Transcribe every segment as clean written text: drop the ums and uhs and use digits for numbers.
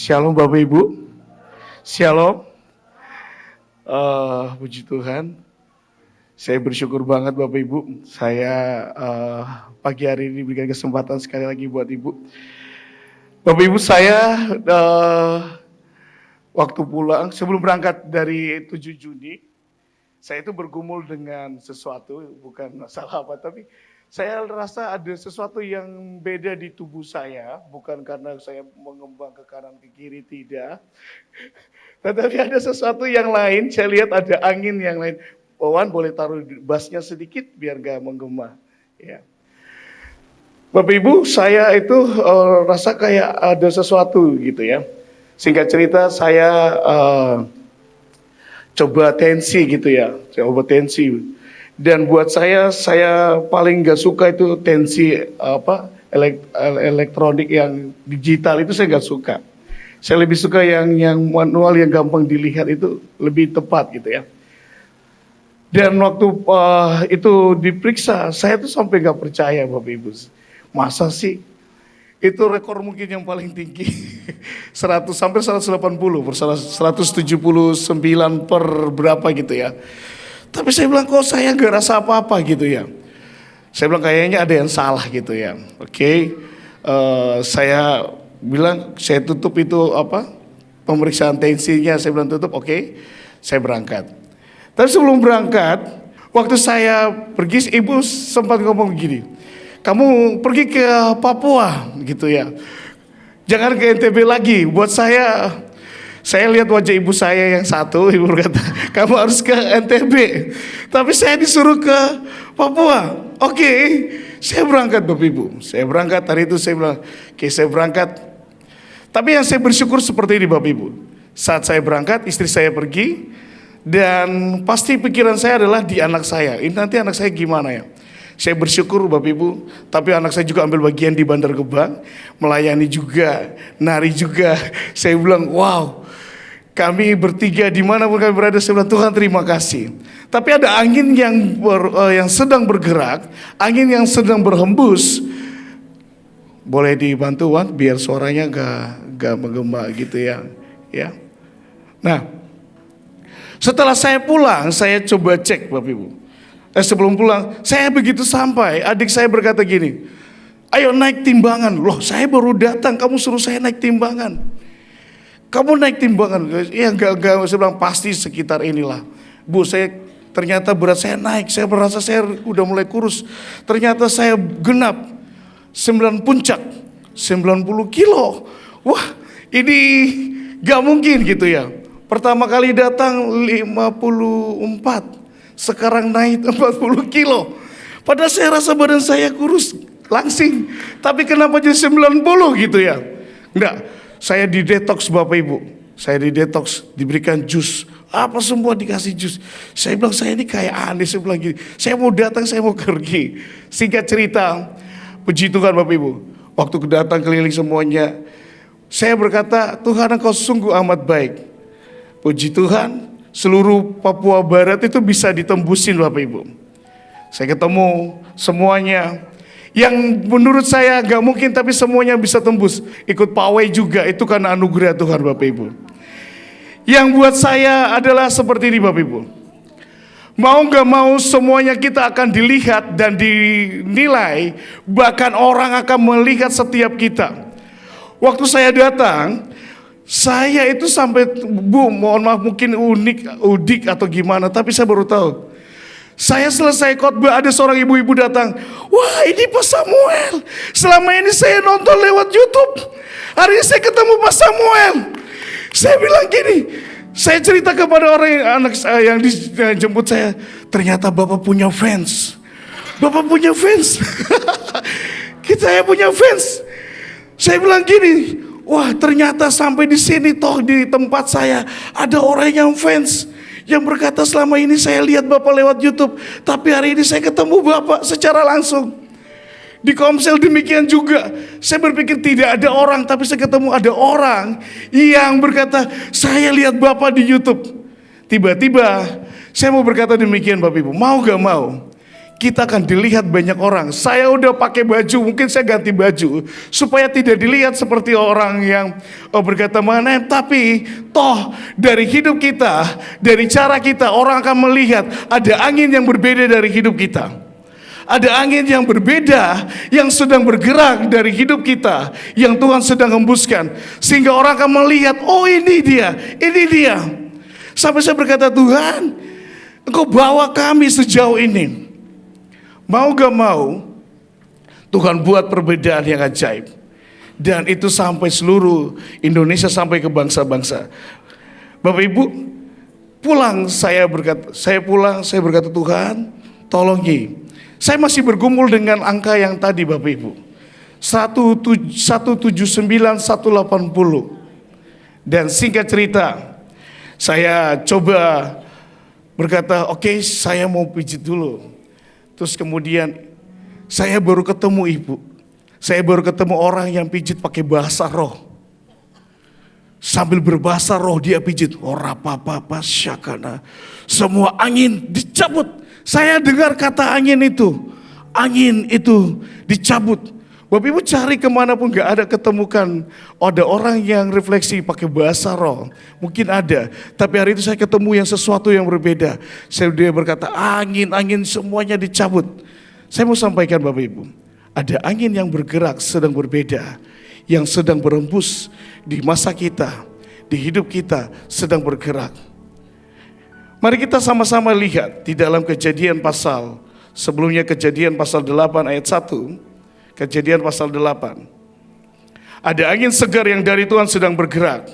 Shalom Bapak Ibu, Shalom. Puji Tuhan, saya bersyukur banget Bapak Ibu. Saya pagi hari ini berikan kesempatan sekali lagi buat Ibu. Bapak Ibu, saya waktu pulang, sebelum berangkat dari 7 Juni, saya itu bergumul dengan sesuatu, bukan masalah apa, tapi saya rasa ada sesuatu yang beda di tubuh saya, bukan karena saya mengembang ke kanan ke kiri, tidak. Tetapi ada sesuatu yang lain, saya lihat ada angin yang lain. Wawan boleh taruh bassnya sedikit biar gak menggema. Ya. Bapak Ibu, saya itu rasa kayak ada sesuatu gitu ya. Singkat cerita saya coba tensi gitu ya, coba tensi. Dan buat saya paling gak suka itu tensi elektronik yang digital itu saya gak suka. Saya lebih suka yang manual yang gampang dilihat itu lebih tepat gitu ya. Dan waktu itu diperiksa, saya tuh sampai gak percaya Bapak Ibu. Masa sih? Itu rekor mungkin yang paling tinggi. 100 sampai 180 per 179 per berapa gitu ya. Tapi saya bilang kok saya gak rasa apa-apa gitu ya. Saya bilang kayaknya ada yang salah gitu ya. Oke. Saya bilang saya tutup itu pemeriksaan tensinya, saya bilang tutup, oke. Saya berangkat. Tapi sebelum berangkat, waktu saya pergi, ibu sempat ngomong gini, kamu pergi ke Papua gitu ya, jangan ke NTB lagi. Buat saya lihat wajah ibu saya yang satu, ibu berkata, kamu harus ke NTB. Tapi saya disuruh ke Papua. Oke, saya berangkat Bapak Ibu. Saya berangkat, hari itu saya bilang, oke saya berangkat. Tapi yang saya bersyukur seperti ini Bapak Ibu. Saat saya berangkat, istri saya pergi. Dan pasti pikiran saya adalah di anak saya. Ini nanti anak saya gimana ya? Saya bersyukur Bapak Ibu, tapi anak saya juga ambil bagian di Bandar Gebang, melayani juga, nari juga. Saya bilang, wow, kami bertiga dimanapun kami berada, saya bilang Tuhan terima kasih. Tapi ada angin yang sedang bergerak, angin yang sedang berhembus. Boleh dibantu Wan, biar suaranya gak menggema gitu ya. Nah, setelah saya pulang, saya coba cek Bapak Ibu. Sebelum pulang, saya begitu sampai, adik saya berkata gini, ayo naik timbangan. Loh saya baru datang, kamu suruh saya naik timbangan. Kamu naik timbangan? Ya enggak, saya bilang pasti sekitar inilah. Bu, ternyata berat saya naik, saya merasa saya udah mulai kurus. Ternyata saya genap 9 puncak, 90 kilo. Wah ini gak mungkin gitu ya. Pertama kali datang 54. Sekarang naik 40 kilo. Padahal saya rasa badan saya kurus, langsing. Tapi kenapa jadi 90 gitu ya? Enggak, saya di detox Bapak Ibu. Saya di detox, diberikan jus. Apa semua dikasih jus. Saya bilang saya ini kayak aneh, saya bilang gini. Saya mau datang, saya mau pergi. Singkat cerita, puji Tuhan Bapak Ibu. Waktu datang keliling semuanya, saya berkata, Tuhan Engkau sungguh amat baik. Puji Tuhan. Seluruh Papua Barat itu bisa ditembusin Bapak Ibu. Saya ketemu semuanya. Yang menurut saya gak mungkin tapi semuanya bisa tembus. Ikut pawai juga, itu karena anugerah Tuhan Bapak Ibu. Yang buat saya adalah seperti ini Bapak Ibu. Mau gak mau semuanya kita akan dilihat dan dinilai. Bahkan orang akan melihat setiap kita. Waktu saya datang, saya itu sampai, Bu, mohon maaf mungkin udik atau gimana, tapi saya baru tahu. Saya selesai khotbah, ada seorang ibu-ibu datang. Wah ini Pak Samuel, selama ini saya nonton lewat YouTube, hari ini saya ketemu Pak Samuel. Saya bilang gini, saya cerita kepada anak saya yang dijemput saya, ternyata Bapak punya fans. Bapak punya fans. Saya punya fans. Saya bilang gini, wah ternyata sampai di sini toh di tempat saya ada orang yang fans yang berkata selama ini saya lihat Bapak lewat YouTube, tapi hari ini saya ketemu Bapak secara langsung. Di Komsel demikian juga. Saya berpikir tidak ada orang, tapi saya ketemu ada orang yang berkata saya lihat Bapak di YouTube. Tiba-tiba saya mau berkata demikian Bapak Ibu, mau gak mau kita akan dilihat banyak orang. Saya udah pakai baju, mungkin saya ganti baju supaya tidak dilihat seperti orang yang berkata mana. Tapi toh dari hidup kita, dari cara kita, orang akan melihat ada angin yang berbeda dari hidup kita. Ada angin yang berbeda yang sedang bergerak dari hidup kita, yang Tuhan sedang hembuskan, sehingga orang akan melihat, oh ini dia, ini dia. Sampai saya berkata, Tuhan, Engkau bawa kami sejauh ini. Mau gak mau, Tuhan buat perbedaan yang ajaib. Dan itu sampai seluruh Indonesia, sampai ke bangsa-bangsa. Bapak Ibu, saya berkata, Tuhan, tolongi. Saya masih bergumul dengan angka yang tadi Bapak Ibu. 179, 180. Dan singkat cerita, saya coba berkata, oke, saya mau pijit dulu. Terus kemudian saya baru ketemu ibu. Saya baru ketemu orang yang pijit pakai bahasa roh. Sambil berbahasa roh dia pijit. Orapapapa syakana. Semua angin dicabut. Saya dengar kata angin itu. Angin itu dicabut. Bapak Ibu cari kemanapun gak ada ketemukan. Ada orang yang refleksi pakai bahasa roh. Mungkin ada. Tapi hari itu saya ketemu yang sesuatu yang berbeda. Dia berkata angin semuanya dicabut. Saya mau sampaikan Bapak Ibu. Ada angin yang bergerak sedang berbeda. Yang sedang berembus di masa kita. Di hidup kita sedang bergerak. Mari kita sama-sama lihat di dalam Kejadian pasal. Sebelumnya Kejadian pasal 8 ayat 1. Kejadian pasal 8. Ada angin segar yang dari Tuhan sedang bergerak,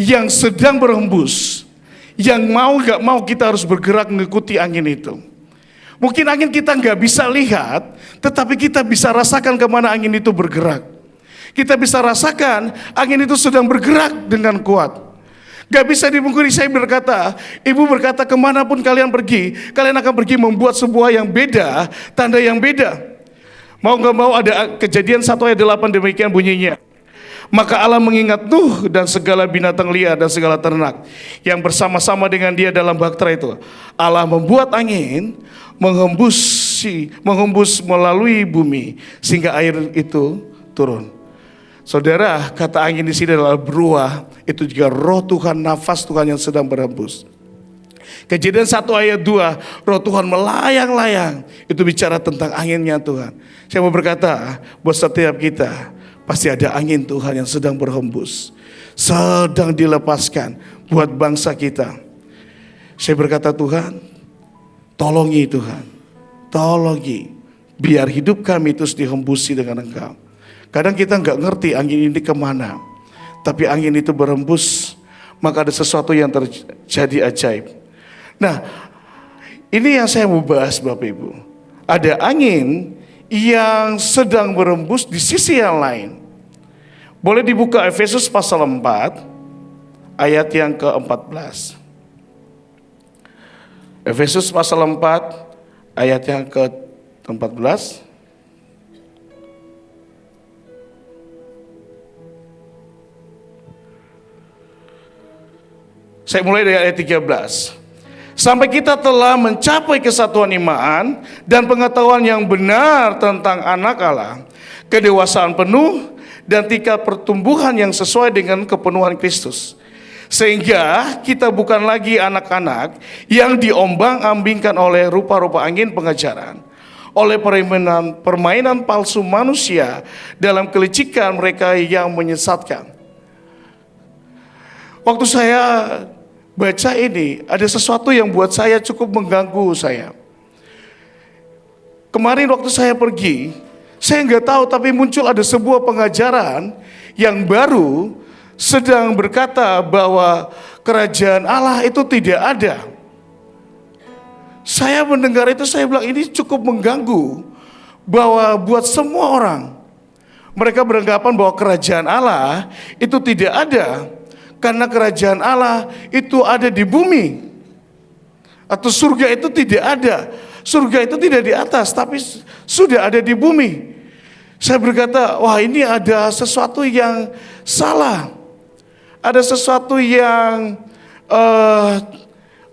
yang sedang berhembus, yang mau gak mau kita harus bergerak mengikuti angin itu. Mungkin angin kita gak bisa lihat, tetapi kita bisa rasakan kemana angin itu bergerak. Kita bisa rasakan angin itu sedang bergerak dengan kuat. Gak bisa dipungkiri, saya berkata, ibu berkata kemanapun kalian pergi, kalian akan pergi membuat sebuah yang beda, tanda yang beda. Mau gak mau ada Kejadian 1 ayat 8 demikian bunyinya. Maka Allah mengingat Nuh dan segala binatang liar dan segala ternak yang bersama-sama dengan dia dalam bahtera itu. Allah membuat angin menghembus melalui bumi sehingga air itu turun. Saudara, kata angin di sini adalah beruah, itu juga roh Tuhan, nafas Tuhan yang sedang berhembus. Kejadian 1 ayat 2, roh Tuhan melayang-layang. Itu bicara tentang anginnya Tuhan. Saya mau berkata, buat setiap kita, pasti ada angin Tuhan yang sedang berhembus. Sedang dilepaskan buat bangsa kita. Saya berkata, Tuhan, tolongi Tuhan. Tolongi. Biar hidup kami terus dihembusi dengan Engkau. Kadang kita nggak ngerti angin ini kemana. Tapi angin itu berhembus, maka ada sesuatu yang terjadi ajaib. Nah, ini yang saya mau bahas Bapak Ibu. Ada angin yang sedang berembus di sisi yang lain. Boleh dibuka Efesus pasal 4 ayat yang ke-14. Efesus pasal 4 ayat yang ke-14. Saya mulai dari ayat 13. Sampai kita telah mencapai kesatuan iman dan pengetahuan yang benar tentang anak Allah, kedewasaan penuh dan tingkat pertumbuhan yang sesuai dengan kepenuhan Kristus. Sehingga kita bukan lagi anak-anak yang diombang-ambingkan oleh rupa-rupa angin pengajaran, oleh permainan palsu manusia dalam kelicikan mereka yang menyesatkan. Waktu saya baca ini, ada sesuatu yang buat saya cukup mengganggu saya. Kemarin waktu saya pergi, saya nggak tahu tapi muncul ada sebuah pengajaran yang baru sedang berkata bahwa kerajaan Allah itu tidak ada. Saya mendengar itu, saya bilang ini cukup mengganggu bahwa buat semua orang, mereka beranggapan bahwa kerajaan Allah itu tidak ada. Karena kerajaan Allah itu ada di bumi. Atau surga itu tidak ada. Surga itu tidak di atas, tapi sudah ada di bumi. Saya berkata, wah ini ada sesuatu yang salah. Ada sesuatu yang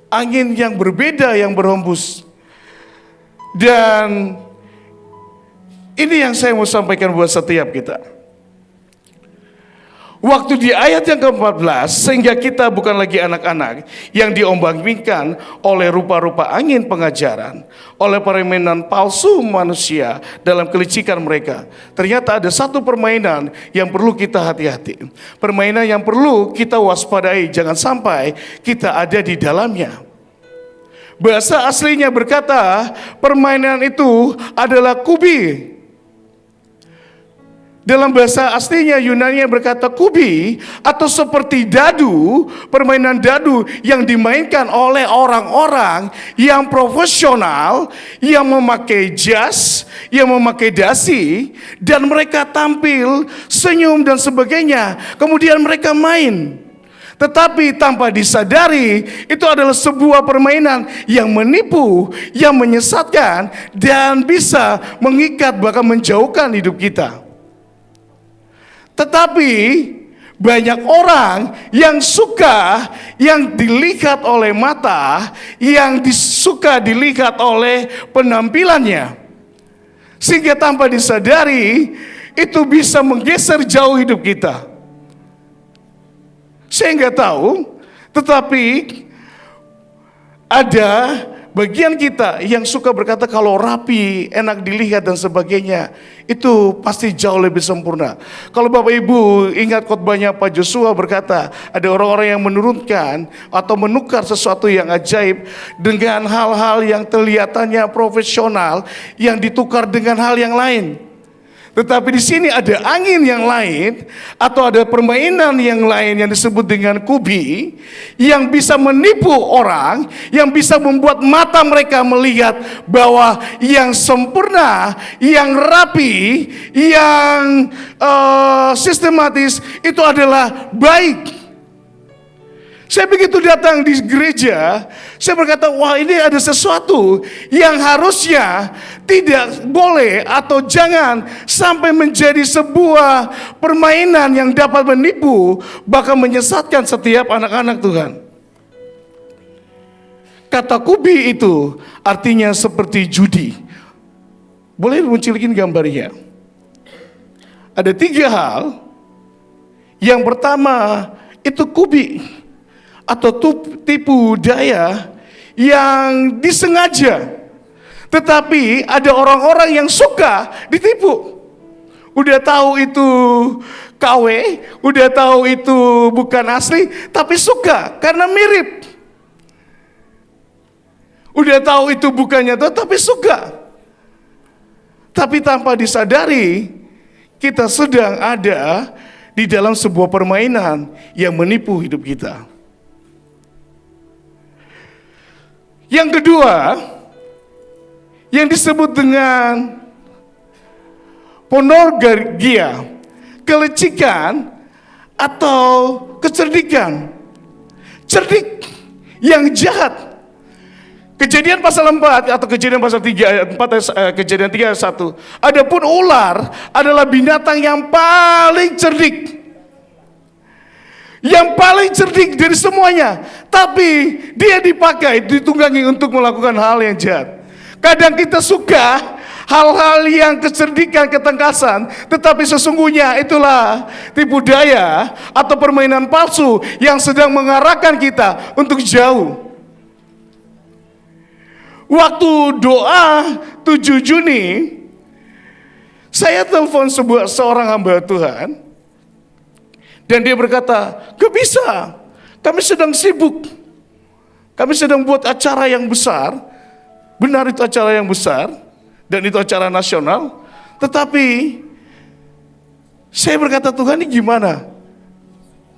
angin yang berbeda yang berhembus. Dan ini yang saya mau sampaikan buat setiap kita. Waktu di ayat yang ke-14, sehingga kita bukan lagi anak-anak yang diombang-ambingkan oleh rupa-rupa angin pengajaran, oleh permainan palsu manusia dalam kelicikan mereka. Ternyata ada satu permainan yang perlu kita hati-hati. Permainan yang perlu kita waspadai, jangan sampai kita ada di dalamnya. Bahasa aslinya berkata, permainan itu adalah kubi. Dalam bahasa aslinya Yunani berkata kubi atau seperti dadu, permainan dadu yang dimainkan oleh orang-orang yang profesional, yang memakai jas, yang memakai dasi, dan mereka tampil, senyum dan sebagainya. Kemudian mereka main. Tetapi tanpa disadari itu adalah sebuah permainan yang menipu, yang menyesatkan, dan bisa mengikat bahkan menjauhkan hidup kita. Tetapi banyak orang yang suka yang dilihat oleh mata, yang suka dilihat oleh penampilannya. Sehingga tanpa disadari itu bisa menggeser jauh hidup kita. Saya nggak tahu, tetapi ada bagian kita yang suka berkata kalau rapi, enak dilihat dan sebagainya, itu pasti jauh lebih sempurna. Kalau Bapak Ibu ingat khotbahnya Pak Joshua berkata, ada orang-orang yang menurunkan atau menukar sesuatu yang ajaib dengan hal-hal yang kelihatannya profesional yang ditukar dengan hal yang lain. Tetapi di sini ada angin yang lain atau ada permainan yang lain yang disebut dengan kubi yang bisa menipu orang, yang bisa membuat mata mereka melihat bahwa yang sempurna, yang rapi, yang sistematis itu adalah baik. Saya begitu datang di gereja, saya berkata, wah ini ada sesuatu yang harusnya tidak boleh atau jangan sampai menjadi sebuah permainan yang dapat menipu, bahkan menyesatkan setiap anak-anak Tuhan. Kata kubi itu artinya seperti judi. Boleh muncilkan gambarnya? Ada 3 hal. Yang pertama itu kubi atau tipu daya yang disengaja. Tetapi ada orang-orang yang suka ditipu. Udah tahu itu KW, udah tahu itu bukan asli, tapi suka karena mirip. Udah tahu itu bukannya tuh, tapi suka. Tapi tanpa disadari, kita sedang ada di dalam sebuah permainan yang menipu hidup kita. Yang kedua, yang disebut dengan pornografi, kelicikan atau kecerdikan. Cerdik yang jahat. Kejadian pasal 4 atau kejadian pasal 3 ayat 4, kejadian 3 ayat 1. Adapun ular adalah binatang yang paling cerdik. Yang paling cerdik dari semuanya, tapi dia dipakai, ditunggangi untuk melakukan hal yang jahat. Kadang kita suka hal-hal yang kecerdikan, ketangkasan, tetapi sesungguhnya itulah tipu daya atau permainan palsu yang sedang mengarahkan kita untuk jauh. Waktu doa 7 Juni, saya telepon seorang hamba Tuhan. Dan dia berkata, gak bisa, kami sedang sibuk. Kami sedang buat acara yang besar. Benar itu acara yang besar. Dan itu acara nasional. Tetapi saya berkata, Tuhan ini gimana?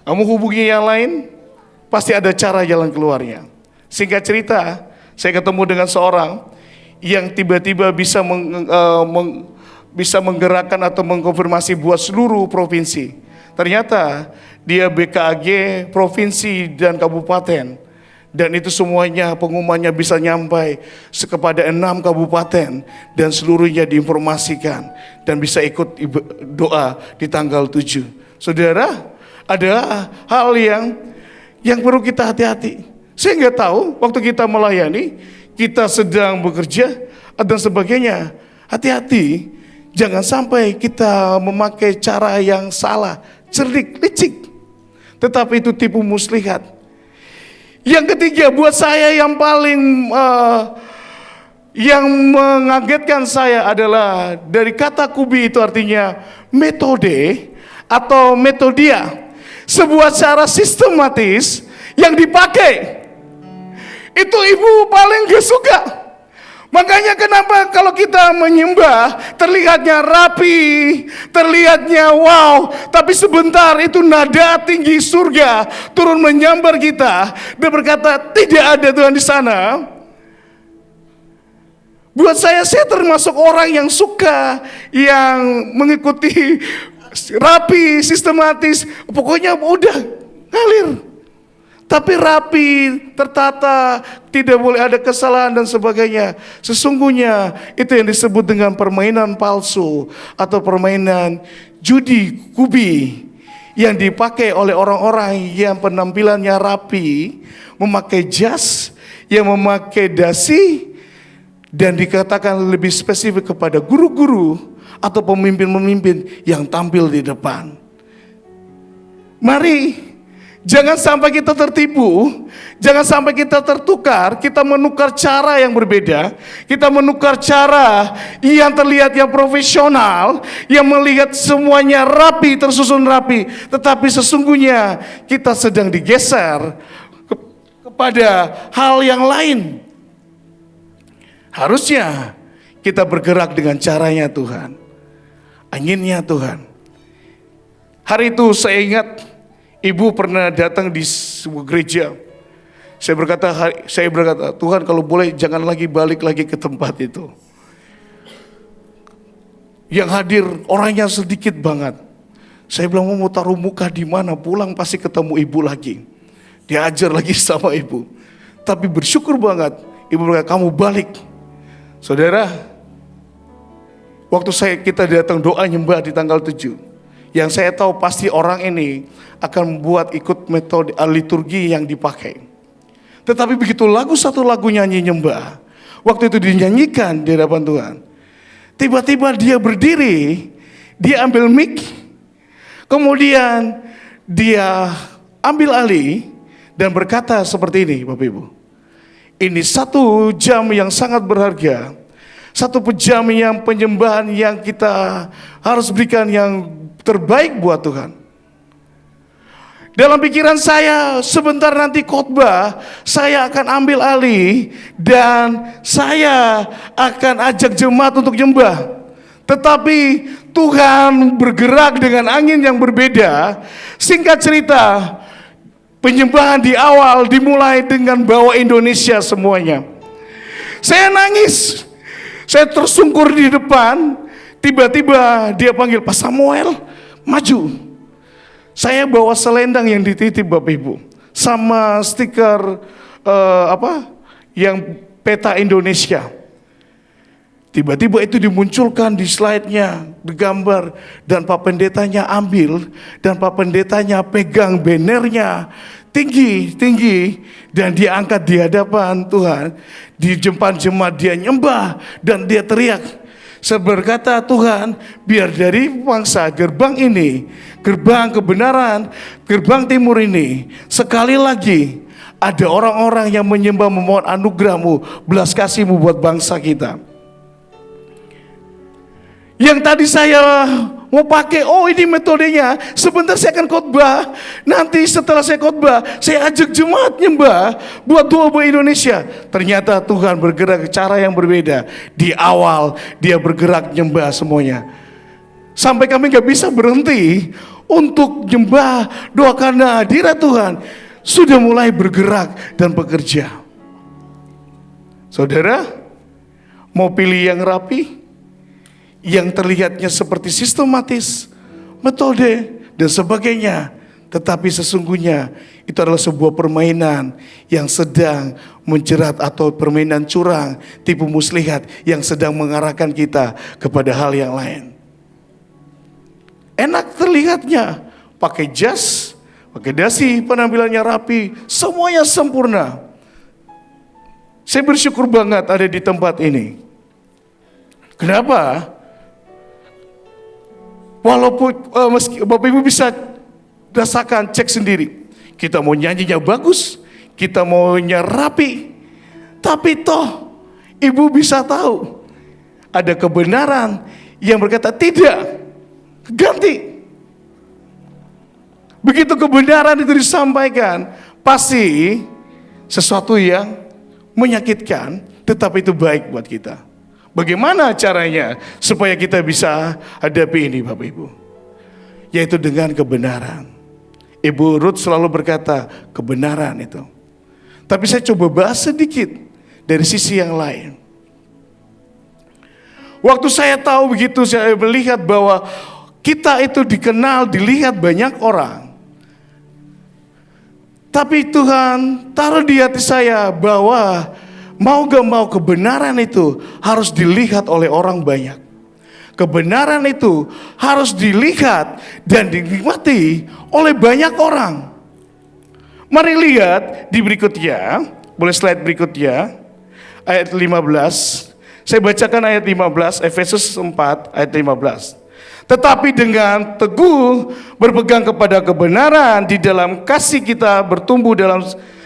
Kamu hubungi yang lain, pasti ada cara jalan keluarnya. Singkat cerita, saya ketemu dengan seorang yang tiba-tiba bisa bisa menggerakkan atau mengkonfirmasi buat seluruh provinsi. Ternyata dia BKAG provinsi dan kabupaten. Dan itu semuanya pengumumannya bisa nyampai kepada 6 kabupaten. Dan seluruhnya diinformasikan. Dan bisa ikut doa di tanggal 7. Saudara, ada hal yang perlu kita hati-hati. Saya nggak tahu waktu kita melayani, kita sedang bekerja dan sebagainya. Hati-hati, jangan sampai kita memakai cara yang salah, cerdik, licik. Tetapi itu tipu muslihat. Yang ketiga, buat saya yang paling yang mengagetkan saya adalah dari kata kubi itu artinya metode atau metodia. Sebuah cara sistematis yang dipakai. Itu ibu paling gak suka. Makanya kenapa kalau kita menyembah terlihatnya rapi, terlihatnya wow, tapi sebentar itu nada tinggi surga turun menyambar kita dan berkata tidak ada Tuhan di sana. Buat saya termasuk orang yang suka yang mengikuti rapi, sistematis, pokoknya udah ngalir. Tapi rapi, tertata, tidak boleh ada kesalahan dan sebagainya. Sesungguhnya itu yang disebut dengan permainan palsu atau permainan judi kubi yang dipakai oleh orang-orang yang penampilannya rapi, memakai jas, yang memakai dasi, dan dikatakan lebih spesifik kepada guru-guru atau pemimpin-pemimpin yang tampil di depan. Mari jangan sampai kita tertipu, jangan sampai kita tertukar, kita menukar cara yang berbeda, kita menukar cara yang terlihat yang profesional, yang melihat semuanya rapi, tersusun rapi, tetapi sesungguhnya kita sedang digeser kepada hal yang lain. Harusnya kita bergerak dengan caranya Tuhan, anginnya Tuhan. Hari itu saya ingat ibu pernah datang di sebuah gereja. Saya berkata, Tuhan kalau boleh jangan lagi balik lagi ke tempat itu. Yang hadir orangnya sedikit banget. Saya bilang mau taruh muka di mana, pulang pasti ketemu ibu lagi. Diajar lagi sama ibu. Tapi bersyukur banget, ibu berkata kamu balik. Saudara, waktu kita datang doa nyembah di tanggal 7, yang saya tahu pasti orang ini akan membuat ikut metode liturgi yang dipakai. Tetapi begitu satu lagu nyanyi nyembah, waktu itu dinyanyikan di hadapan Tuhan, tiba-tiba dia berdiri, dia ambil mic, kemudian dia ambil alih dan berkata seperti ini, Bapak Ibu. Ini 1 jam yang sangat berharga, 1 jam yang penyembahan yang kita harus berikan yang terbaik buat Tuhan. Dalam pikiran saya, sebentar nanti khotbah, saya akan ambil alih dan saya akan ajak jemaat untuk nyembah. Tetapi Tuhan bergerak dengan angin yang berbeda. Singkat cerita, penyembahan di awal dimulai dengan bawa Indonesia semuanya. Saya nangis, saya tersungkur di depan. Tiba-tiba dia panggil, Pak Samuel, maju. Saya bawa selendang yang dititip Bapak Ibu, sama stiker yang peta Indonesia. Tiba-tiba itu dimunculkan di slide-nya, digambar, dan Pak Pendetanya ambil, dan Pak Pendetanya pegang bannernya tinggi, dan dia angkat di hadapan Tuhan. Di depan jemaat dia nyembah, dan dia teriak. Saya berkata, Tuhan, biar dari bangsa gerbang ini, gerbang kebenaran, gerbang timur ini, sekali lagi ada orang-orang yang menyembah memohon anugerah-Mu, belas kasih-Mu buat bangsa kita. Yang tadi saya mau pakai, oh ini metodenya, sebentar saya akan khotbah, nanti setelah saya khotbah, saya ajak jemaat nyembah buat doa buat Indonesia. Ternyata Tuhan bergerak cara yang berbeda. Di awal dia bergerak nyembah semuanya. Sampai kami gak bisa berhenti untuk nyembah, doa karena hadirat Tuhan sudah mulai bergerak dan bekerja. Saudara, mau pilih yang rapi, yang terlihatnya seperti sistematis, metode, dan sebagainya. Tetapi sesungguhnya itu adalah sebuah permainan yang sedang menjerat atau permainan curang, tipu muslihat yang sedang mengarahkan kita kepada hal yang lain. Enak terlihatnya, pakai jas, pakai dasi, penampilannya rapi, semuanya sempurna. Saya bersyukur banget ada di tempat ini. Kenapa? Walaupun meski Bapak Ibu bisa rasakan, cek sendiri. Kita mau nyanyinya bagus, kita maunya rapi, tapi toh Ibu bisa tahu ada kebenaran yang berkata tidak, ganti. Begitu kebenaran itu disampaikan, pasti sesuatu yang menyakitkan, tetapi itu baik buat kita. Bagaimana caranya supaya kita bisa hadapi ini Bapak Ibu? Yaitu dengan kebenaran. Ibu Ruth selalu berkata kebenaran itu. Tapi saya coba bahas sedikit dari sisi yang lain. Waktu saya tahu begitu, saya melihat bahwa kita itu dikenal, dilihat banyak orang. Tapi Tuhan taruh di hati saya bahwa mau gak mau kebenaran itu harus dilihat oleh orang banyak. Kebenaran itu harus dilihat dan dinikmati oleh banyak orang. Mari lihat di berikutnya, boleh slide berikutnya, ayat 15. Saya bacakan ayat 15, Efesus 4 ayat 15. Tetapi dengan teguh berpegang kepada kebenaran, di dalam kasih kita bertumbuh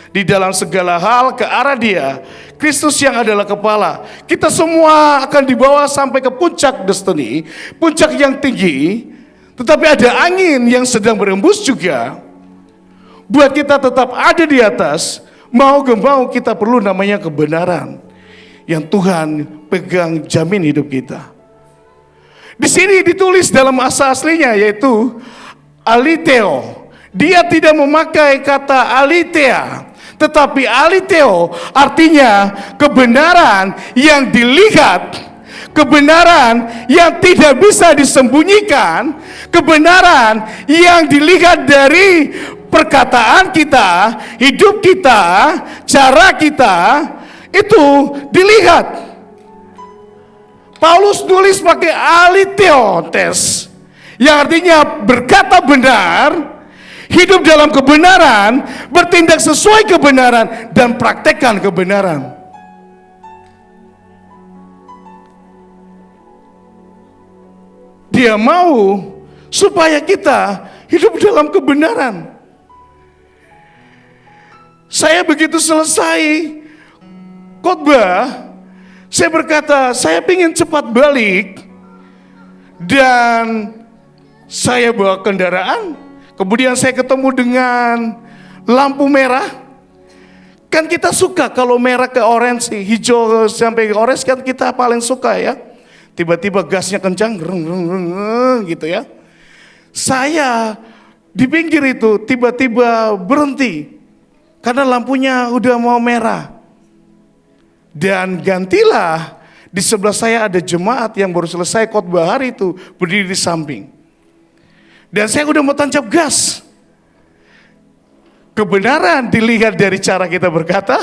di dalam segala hal ke arah Dia, Kristus yang adalah kepala. Kita semua akan dibawa sampai ke puncak destiny, puncak yang tinggi. Tetapi ada angin yang sedang berembus juga. Buat kita tetap ada di atas, mau gak mau kita perlu namanya kebenaran yang Tuhan pegang, jamin hidup kita. Di sini ditulis dalam bahasa aslinya yaitu aliteo. Dia tidak memakai kata alitea, tetapi aliteo artinya kebenaran yang dilihat, kebenaran yang tidak bisa disembunyikan, kebenaran yang dilihat dari perkataan kita, hidup kita, cara kita, itu dilihat. Paulus nulis pakai aliteotes, yang artinya berkata benar, hidup dalam kebenaran, bertindak sesuai kebenaran, dan praktekkan kebenaran. Dia mau supaya kita hidup dalam kebenaran. Saya begitu selesai khotbah, saya berkata, saya ingin cepat balik. Dan saya bawa kendaraan. Kemudian saya ketemu dengan lampu merah. Kan kita suka kalau merah ke orange, hijau sampai ke orange kan kita paling suka ya. Tiba-tiba gasnya kencang, gitu ya. Saya di pinggir itu tiba-tiba berhenti. Karena lampunya udah mau merah. Dan gantilah, di sebelah saya ada jemaat yang baru selesai khotbah hari itu, berdiri di samping. Dan saya udah mau tancap gas. Kebenaran dilihat dari cara kita berkata,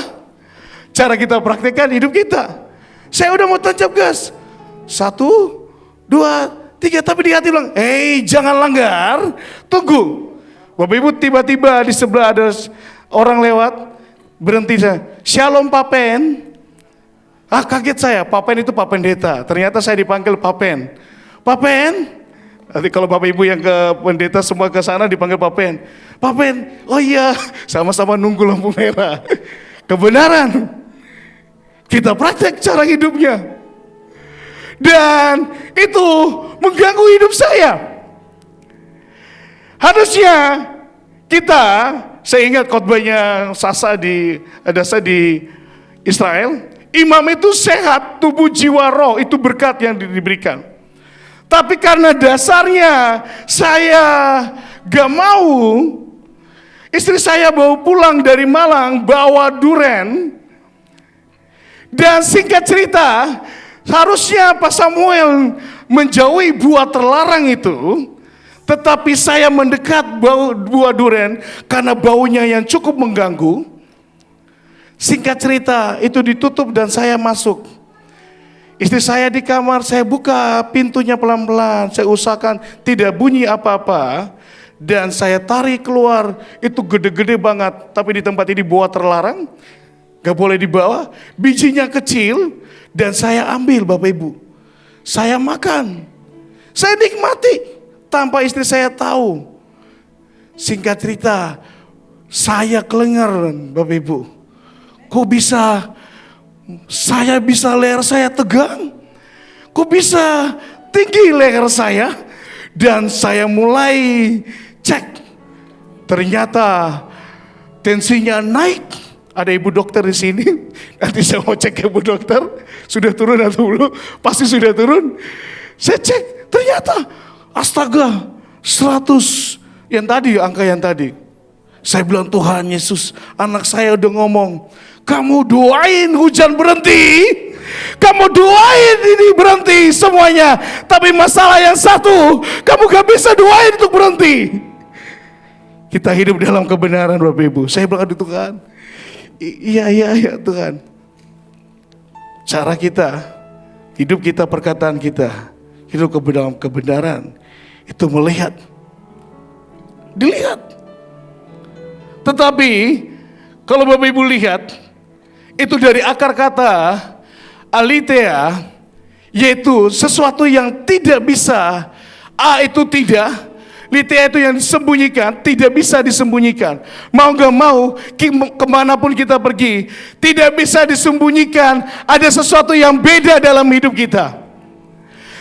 cara kita praktekkan hidup kita. Saya udah mau tancap gas. 1, 2, 3, tapi di hati bilang, jangan langgar, tunggu. Bapak Ibu, tiba-tiba di sebelah ada orang lewat, berhenti saya. Shalom Pak Pen. Kaget saya, Pak Pen itu Pak Pendeta. Ternyata saya dipanggil Pak Pen. Pak Pen, nanti kalau Bapak Ibu yang ke pendeta semua ke sana dipanggil Pak Pen. Pak Pen, oh iya, sama-sama nunggu lampu merah. Kebenaran, kita praktek cara hidupnya. Dan itu mengganggu hidup saya. Harusnya kita, saya ingat khotbahnya Sasa di Israel. Imam itu sehat, tubuh, jiwa, roh, itu berkat yang diberikan. Tapi karena dasarnya saya gak mau, istri saya bawa pulang dari Malang, bawa duren. Dan singkat cerita, harusnya Pak Samuel menjauhi buah terlarang itu. Tetapi saya mendekat buah duren karena baunya yang cukup mengganggu. Singkat cerita, itu ditutup dan saya masuk. Istri saya di kamar, saya buka pintunya pelan-pelan, saya usahakan tidak bunyi apa-apa. Dan saya tarik keluar, itu gede-gede banget, tapi di tempat ini buah terlarang. gak boleh dibawa, bijinya kecil, dan saya ambil Bapak Ibu. Saya makan, saya nikmati tanpa istri saya tahu. Singkat cerita, saya kelengar Bapak Ibu. Kok bisa, leher saya tegang? Kok bisa tinggi leher saya? Dan saya mulai cek, ternyata tensinya naik. Ada ibu dokter di sini. Nanti saya mau cek ke ibu dokter. Sudah turun atau belum? Pasti sudah turun. Saya cek, ternyata astaga 100 yang tadi, angka yang tadi. Saya bilang, Tuhan Yesus, anak saya udah ngomong, kamu doain hujan berhenti, kamu doain ini berhenti semuanya, tapi masalah yang satu, kamu gak bisa doain untuk berhenti. Kita hidup dalam kebenaran Bapak Ibu. Saya bilang, aduh Tuhan, iya Tuhan. Cara kita, hidup kita, perkataan kita, hidup dalam kebenaran, itu dilihat. Tetapi kalau Bapak Ibu lihat, itu dari akar kata aletheia, yaitu sesuatu yang tidak bisa. A itu tidak, aletheia itu yang disembunyikan, tidak bisa disembunyikan. Mau gak mau, kemanapun kita pergi, tidak bisa disembunyikan. Ada sesuatu yang beda dalam hidup kita.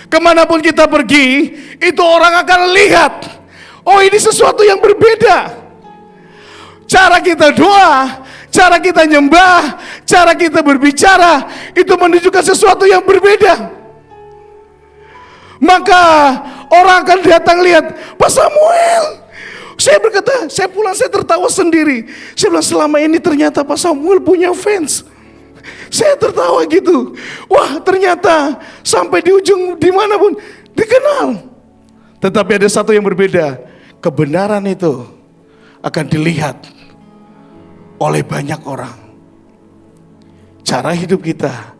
Kemanapun kita pergi, itu orang akan lihat, oh ini sesuatu yang berbeda. Cara kita doa, cara kita nyembah, cara kita berbicara, itu menunjukkan sesuatu yang berbeda. Maka orang akan datang lihat, Pak Samuel. Saya berkata, saya pulang saya tertawa sendiri. Saya bilang, selama ini ternyata Pak Samuel punya fans. Saya tertawa gitu. Wah, ternyata sampai di ujung dimanapun dikenal. Tetapi ada satu yang berbeda. Kebenaran itu akan dilihat oleh banyak orang. Cara hidup kita,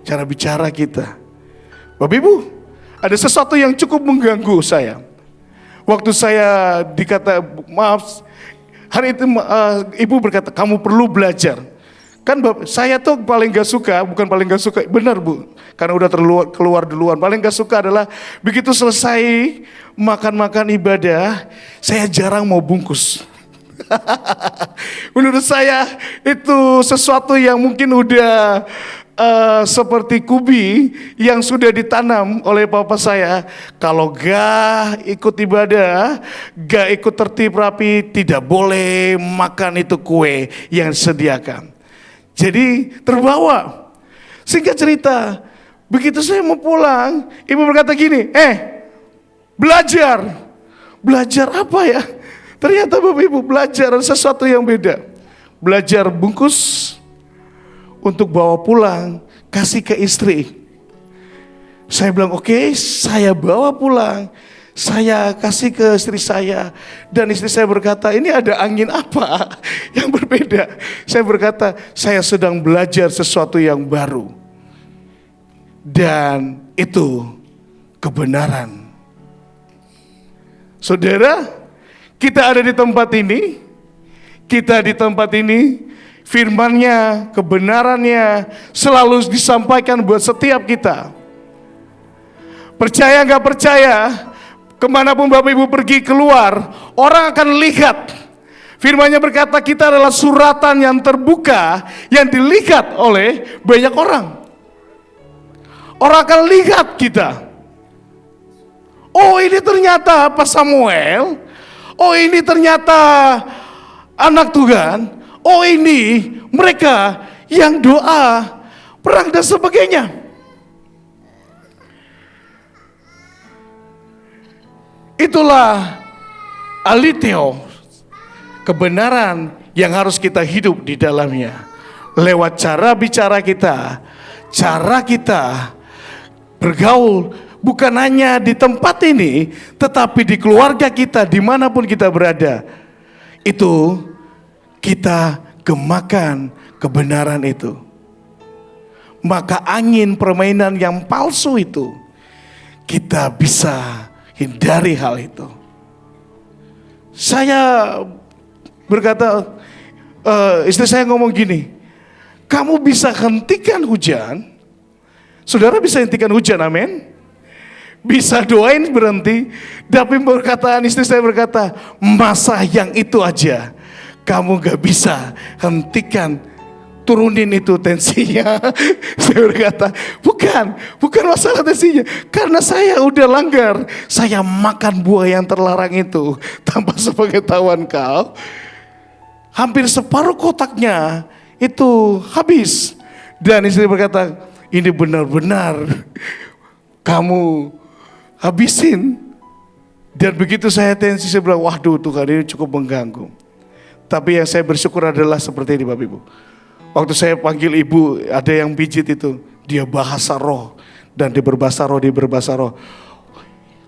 cara bicara kita. Bapak Ibu, ada sesuatu yang cukup mengganggu saya. Waktu saya dikata, maaf, hari itu ibu berkata, kamu perlu belajar. Kan saya tuh paling gak suka, bukan paling gak suka, benar Bu, karena udah keluar duluan. Paling gak suka adalah begitu selesai makan-makan ibadah, saya jarang mau bungkus. Menurut saya itu sesuatu yang mungkin udah seperti kubi yang sudah ditanam oleh papa saya. Kalau gak ikut ibadah, gak ikut tertib rapi, tidak boleh makan itu kue yang disediakan. Jadi terbawa. Singkat cerita, begitu saya mau pulang, ibu berkata gini, belajar. Belajar apa ya? Ternyata Bapak Ibu belajar sesuatu yang beda. Belajar bungkus untuk bawa pulang, kasih ke istri. Saya bilang oke, saya bawa pulang. Saya kasih ke istri saya. Dan istri saya berkata, ini ada angin apa yang berbeda? Saya berkata, saya sedang belajar sesuatu yang baru. Dan itu kebenaran. Saudara, kita ada di tempat ini. Kita di tempat ini, firman-Nya, kebenarannya selalu disampaikan buat setiap kita. Percaya gak percaya, kemanapun Bapak Ibu pergi keluar, orang akan lihat. Firman-Nya berkata kita adalah suratan yang terbuka, yang dilihat oleh banyak orang. Orang akan lihat kita. Oh ini ternyata Pak Samuel. Oh ini ternyata anak Tuhan. Oh ini mereka yang doa, perang dan sebagainya. Itulah aletheia, kebenaran yang harus kita hidup di dalamnya. Lewat cara bicara kita, cara kita bergaul, bukan hanya di tempat ini, tetapi di keluarga kita, dimanapun kita berada. Itu kita gemakan kebenaran itu. Maka angin permainan yang palsu itu, kita bisa hindari hal itu. Saya berkata, istri saya ngomong gini, kamu bisa hentikan hujan. Saudara bisa hentikan hujan, amin. Bisa doain berhenti. Tapi perkataan istri saya berkata, masa yang itu aja kamu gak bisa hentikan, turunin itu tensinya. Saya berkata, bukan masalah tensinya. Karena saya udah langgar. Saya makan buah yang terlarang itu tanpa sepengetahuan kau. Hampir separuh kotaknya itu habis. Dan istri berkata, ini benar-benar kamu habisin. Dan begitu saya tensi, saya bilang, waduh Tuhan, ini cukup mengganggu. Tapi yang saya bersyukur adalah seperti ini Bapak Ibu. Waktu saya panggil ibu, ada yang pijit itu, dia bahasa roh. Dan dia berbahasa roh.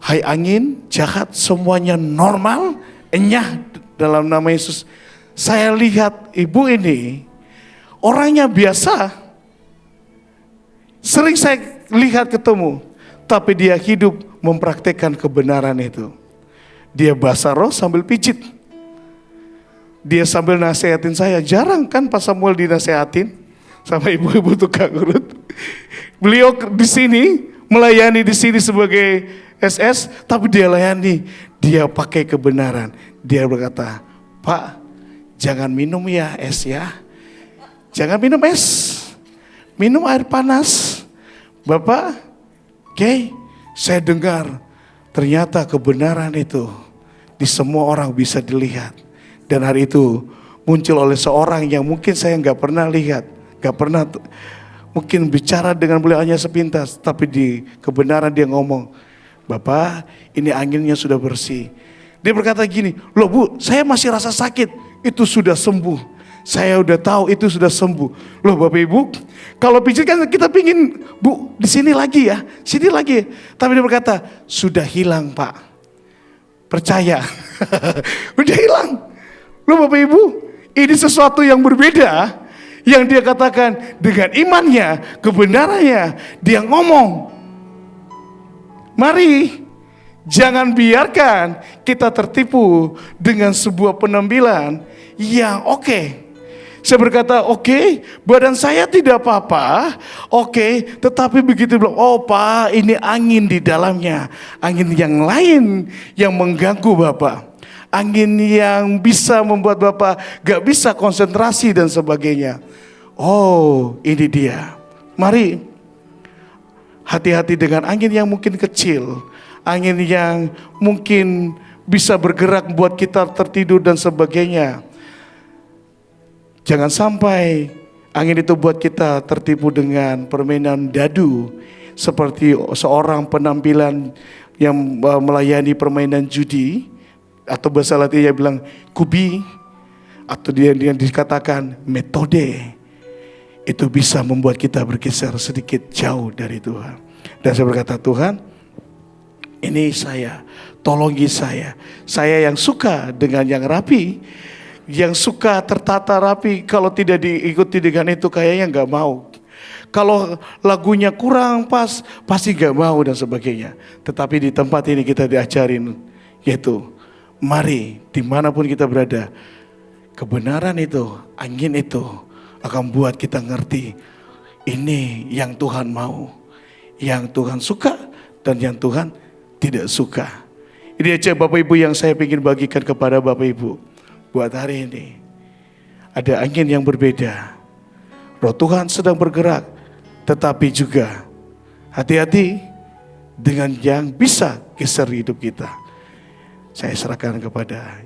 Hai angin, jahat, semuanya normal, enyah dalam nama Yesus. Saya lihat ibu ini, orangnya biasa. Sering saya lihat ketemu, tapi dia hidup mempraktekkan kebenaran itu. Dia bahasa roh sambil pijit. Dia sambil nasihatin saya. Jarang kan Pak Samuel dinasehatin sama ibu-ibu tukang urut. Beliau di sini melayani di sini sebagai SS, tapi dia layani, dia pakai kebenaran. Dia berkata, Pak, jangan minum ya es ya. Jangan minum es. Minum air panas. Bapak, oke, saya dengar ternyata kebenaran itu di semua orang bisa dilihat. Dan hari itu muncul oleh seorang yang mungkin saya nggak pernah lihat, nggak pernah mungkin bicara dengan beliau hanya sepintas, tapi di kebenaran dia ngomong, Bapak, ini anginnya sudah bersih. Dia berkata gini, loh Bu, saya masih rasa sakit, itu sudah sembuh. Saya udah tahu itu sudah sembuh. Loh Bapak Ibu, kalau pijit kan kita pingin, Bu, di sini lagi ya, sini lagi. Tapi dia berkata, sudah hilang Pak. Percaya, udah hilang. Loh Bapak Ibu, ini sesuatu yang berbeda. Yang dia katakan dengan imannya, kebenarannya, dia ngomong. Mari, jangan biarkan kita tertipu dengan sebuah penampilan yang oke. Saya berkata, oke, badan saya tidak apa-apa, oke, tetapi begitu bilang, oh Pak, ini angin di dalamnya. Angin yang lain yang mengganggu Bapak. Angin yang bisa membuat Bapak gak bisa konsentrasi dan sebagainya. Oh, ini dia. Mari, hati-hati dengan angin yang mungkin kecil. Angin yang mungkin bisa bergerak buat kita tertidur dan sebagainya. Jangan sampai angin itu buat kita tertipu dengan permainan dadu. Seperti seorang penampilan yang melayani permainan judi. Atau bahasa Latinnya bilang kubi. Atau dia yang dikatakan metode. Itu bisa membuat kita bergeser sedikit jauh dari Tuhan. Dan saya berkata, Tuhan, ini saya, tolongi saya. Saya yang suka dengan yang rapi. Yang suka tertata rapi, kalau tidak diikuti dengan itu kayaknya gak mau. Kalau lagunya kurang pas, pasti gak mau dan sebagainya. Tetapi di tempat ini kita diajarin, yaitu mari dimanapun kita berada, kebenaran itu, angin itu akan buat kita ngerti. Ini yang Tuhan mau, yang Tuhan suka dan yang Tuhan tidak suka. Ini aja Bapak Ibu yang saya ingin bagikan kepada Bapak Ibu. Buat hari ini ada angin yang berbeda. Roh Tuhan sedang bergerak, tetapi juga hati-hati dengan yang bisa geser hidup kita. Saya serahkan kepada